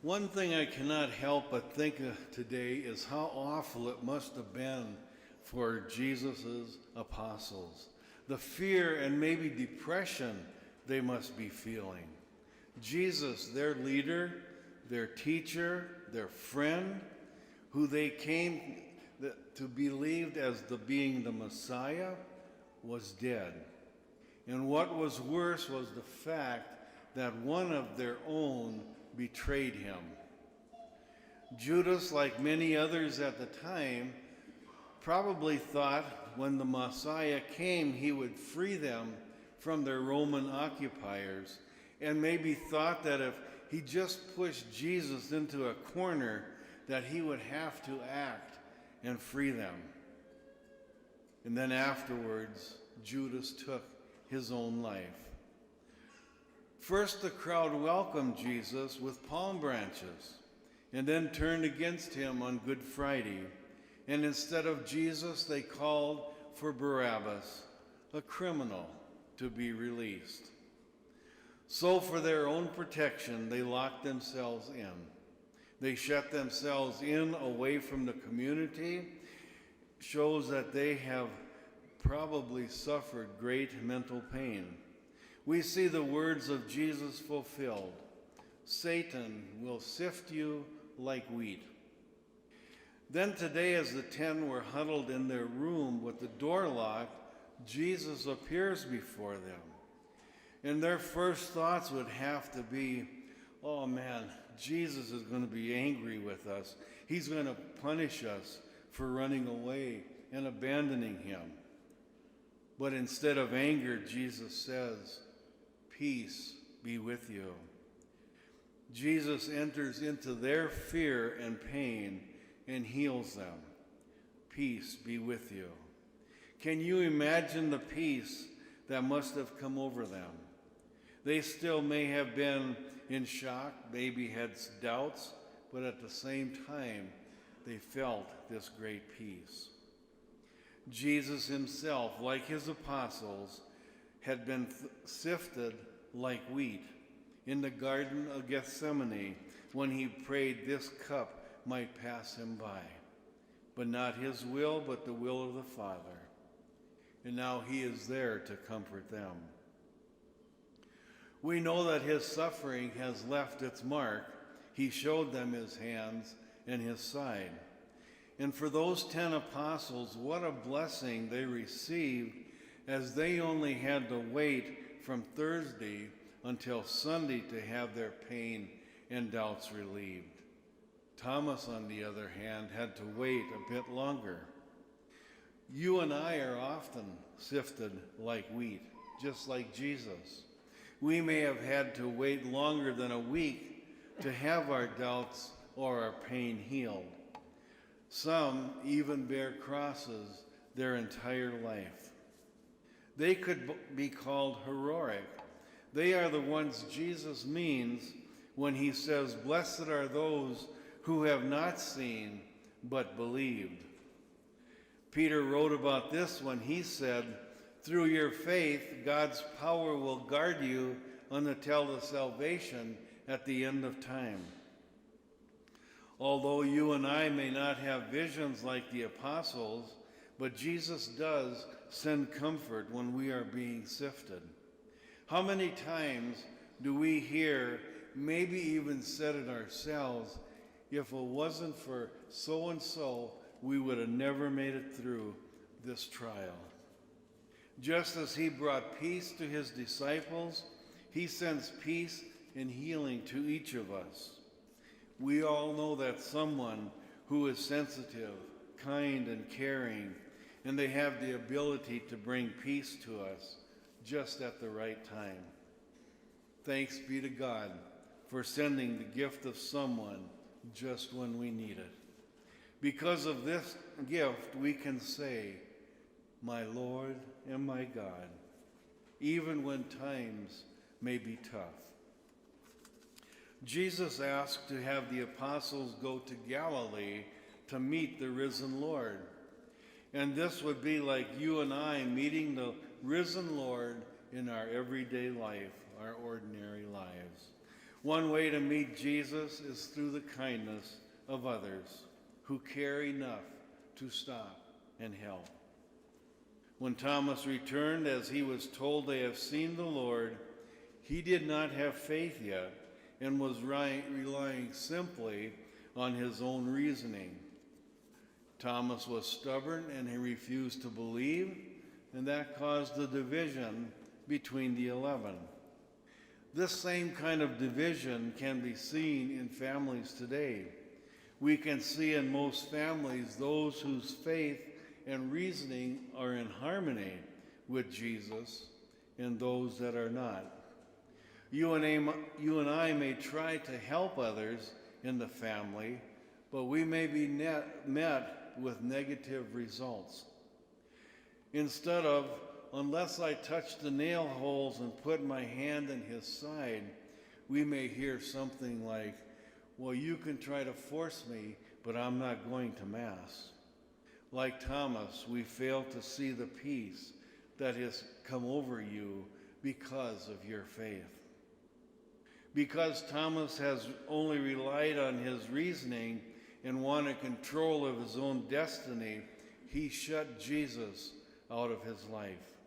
One thing I cannot help but think of today is how awful it must have been for Jesus' apostles. The fear and maybe depression they must be feeling. Jesus, their leader, their teacher, their friend, who they came to believe as being the Messiah, was dead. And what was worse was the fact that one of their own betrayed him. Judas, like many others at the time, probably thought when the Messiah came, he would free them from their Roman occupiers, and maybe thought that if he just pushed Jesus into a corner, that he would have to act and free them. And then afterwards, Judas took his own life. First, the crowd welcomed Jesus with palm branches, and then turned against him on Good Friday. And instead of Jesus, they called for Barabbas, a criminal, to be released. So for their own protection, they locked themselves in. They shut themselves in away from the community. Shows that they have probably suffered great mental pain. We see the words of Jesus fulfilled. Satan will sift you like wheat. Then today, as the 10 were huddled in their room with the door locked, Jesus appears before them. And their first thoughts would have to be, oh man, Jesus is going to be angry with us. He's going to punish us for running away and abandoning him. But instead of anger, Jesus says, peace be with you. Jesus enters into their fear and pain and heals them. Peace be with you. Can you imagine the peace that must have come over them? They still may have been in shock, maybe had doubts, but at the same time, they felt this great peace. Jesus himself, like his apostles, had been sifted like wheat in the Garden of Gethsemane when he prayed this cup might pass him by. But not his will, but the will of the Father. And now he is there to comfort them. We know that his suffering has left its mark. He showed them his hands and his side. And for those 10 apostles, what a blessing they received, as they only had to wait from Thursday until Sunday to have their pain and doubts relieved. Thomas, on the other hand, had to wait a bit longer. You and I are often sifted like wheat, just like Jesus. We may have had to wait longer than a week to have our doubts or our pain healed. Some even bear crosses their entire life. They could be called heroic. They are the ones Jesus means when he says, "Blessed are those who have not seen but believed." Peter wrote about this when he said, "Through your faith, God's power will guard you until the salvation at the end of time." Although you and I may not have visions like the apostles, but Jesus does send comfort when we are being sifted. How many times do we hear, maybe even said it ourselves, if it wasn't for so-and-so, we would have never made it through this trial. Just as he brought peace to his disciples, he sends peace and healing to each of us. We all know that someone who is sensitive, kind, and caring, and they have the ability to bring peace to us just at the right time. Thanks be to God for sending the gift of someone just when we need it. Because of this gift, we can say, "My Lord and my God," even when times may be tough. Jesus asked to have the apostles go to Galilee to meet the risen Lord. And this would be like you and I meeting the risen Lord in our everyday life, our ordinary lives. One way to meet Jesus is through the kindness of others who care enough to stop and help. When Thomas returned, as he was told, "They have seen the Lord," he did not have faith yet and was relying simply on his own reasoning. Thomas was stubborn and he refused to believe, and that caused the division between the 11. This same kind of division can be seen in families today. We can see in most families those whose faith and reasoning are in harmony with Jesus and those that are not. You and I may try to help others in the family, but we may be met with negative results. Instead of, "Unless I touch the nail holes and put my hand in his side," we may hear something like, "Well, you can try to force me, but I'm not going to Mass." Like Thomas, we fail to see the peace that has come over you because of your faith. Because Thomas has only relied on his reasoning and wanted control of his own destiny, he shut Jesus out of his life.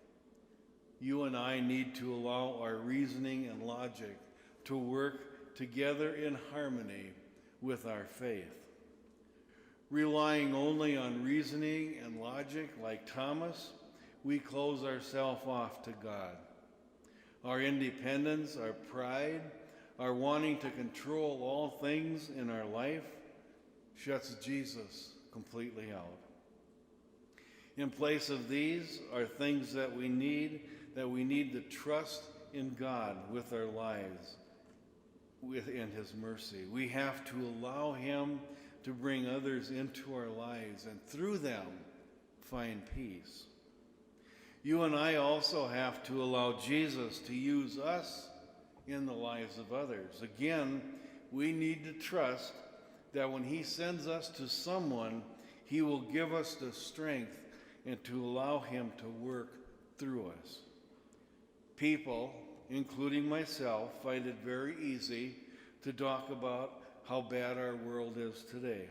You and I need to allow our reasoning and logic to work together in harmony with our faith. Relying only on reasoning and logic like Thomas, we close ourselves off to God. Our independence, our pride, our wanting to control all things in our life shuts Jesus completely out. In place of these are things that we need to trust in God with our lives, in his mercy. We have to allow him to bring others into our lives and through them find peace. You and I also have to allow Jesus to use us in the lives of others. Again, we need to trust that when he sends us to someone, he will give us the strength and to allow him to work through us. People, including myself, find it very easy to talk about how bad our world is today.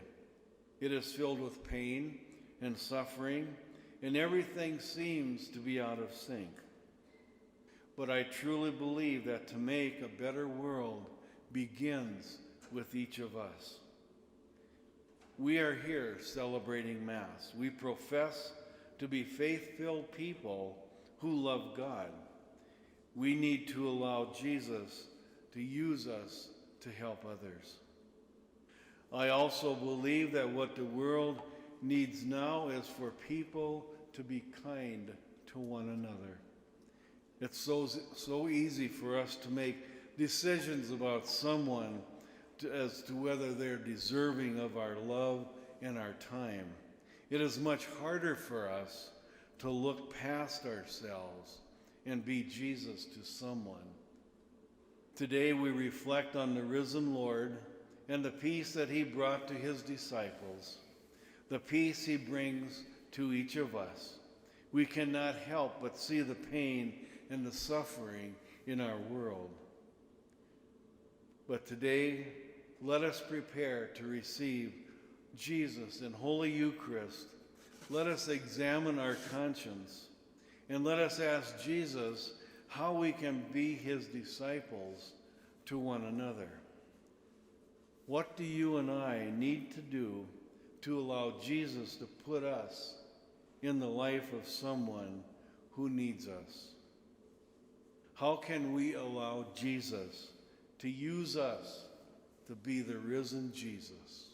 It is filled with pain and suffering, and everything seems to be out of sync. But I truly believe that to make a better world begins with each of us. We are here celebrating Mass. We profess to be faith-filled people who love God. We need to allow Jesus to use us to help others. I also believe that what the world needs now is for people to be kind to one another. It's so easy for us to make decisions about someone as to whether they're deserving of our love and our time. It is much harder for us to look past ourselves and be Jesus to someone. Today we reflect on the risen Lord and the peace that he brought to his disciples, the peace he brings to each of us. We cannot help but see the pain and the suffering in our world. But today, let us prepare to receive Jesus in Holy Eucharist. Let us examine our conscience, and let us ask Jesus how we can be his disciples to one another. What do you and I need to do to allow Jesus to put us in the life of someone who needs us? How can we allow Jesus to use us to be the risen Jesus?